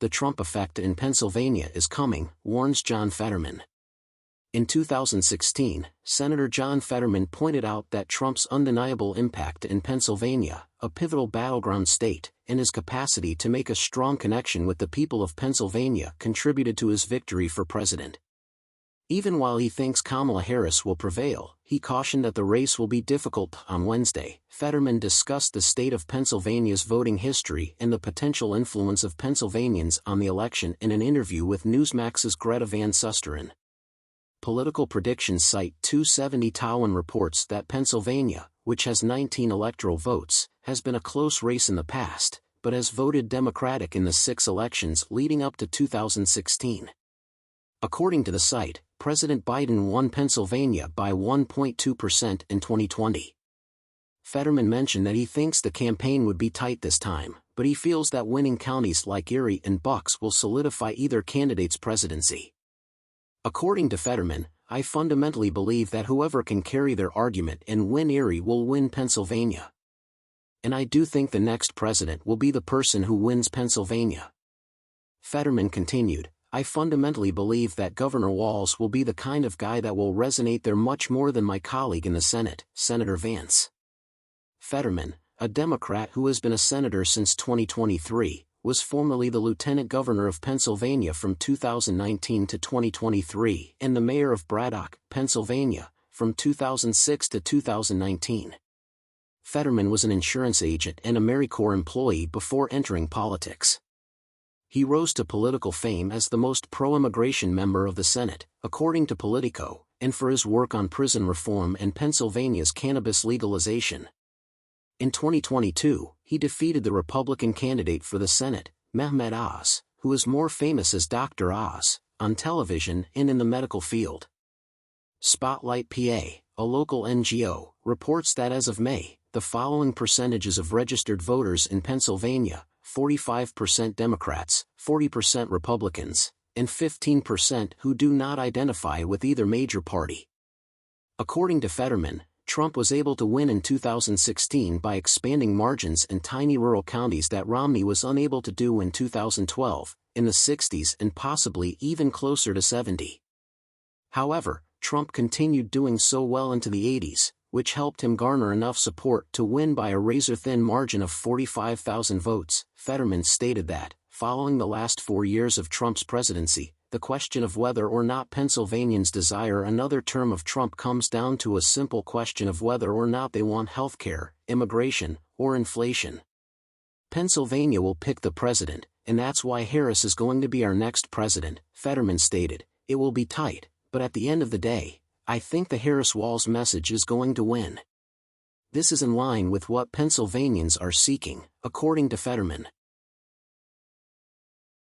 the Trump effect in Pennsylvania is coming, warns John Fetterman. In 2016, Senator John Fetterman pointed out that Trump's undeniable impact in Pennsylvania, a pivotal battleground state, and his capacity to make a strong connection with the people of Pennsylvania contributed to his victory for president. Even while he thinks Kamala Harris will prevail, he cautioned that the race will be difficult. On Wednesday, Fetterman discussed the state of Pennsylvania's voting history and the potential influence of Pennsylvanians on the election in an interview with Newsmax's Greta Van Susteren. Political predictions site 270 Towin reports that Pennsylvania, which has 19 electoral votes, has been a close race in the past, but has voted Democratic in the 6 elections leading up to 2016. According to the site, President Biden won Pennsylvania by 1.2% in 2020. Fetterman mentioned that he thinks the campaign would be tight this time, but he feels that winning counties like Erie and Bucks will solidify either candidate's presidency. According to Fetterman, I fundamentally believe that whoever can carry their argument and win Erie will win Pennsylvania. And I do think the next president will be the person who wins Pennsylvania. Fetterman continued, I fundamentally believe that Governor Walz will be the kind of guy that will resonate there much more than my colleague in the Senate, Senator Vance. Fetterman, a Democrat who has been a senator since 2023, was formerly the lieutenant governor of Pennsylvania from 2019 to 2023 and the mayor of Braddock, Pennsylvania, from 2006 to 2019. Fetterman was an insurance agent and AmeriCorps employee before entering politics. He rose to political fame as the most pro-immigration member of the Senate, according to Politico, and for his work on prison reform and Pennsylvania's cannabis legalization. In 2022, he defeated the Republican candidate for the Senate, Mehmet Oz, who is more famous as Dr. Oz, on television and in the medical field. Spotlight PA, a local NGO, reports that as of May, the following percentages of registered voters in Pennsylvania: 45% Democrats, 40% Republicans, and 15% who do not identify with either major party. According to Fetterman, Trump was able to win in 2016 by expanding margins in tiny rural counties that Romney was unable to do in 2012, in the 60s and possibly even closer to 70. However, Trump continued doing so well into the 80s, which helped him garner enough support to win by a razor-thin margin of 45,000 votes. Fetterman stated that, following the last 4 years of Trump's presidency, the question of whether or not Pennsylvanians desire another term of Trump comes down to a simple question of whether or not they want health care, immigration, or inflation. Pennsylvania will pick the president, and that's why Harris is going to be our next president, Fetterman stated. It will be tight, but at the end of the day, I think the Harris-Walz message is going to win. This is in line with what Pennsylvanians are seeking, according to Fetterman.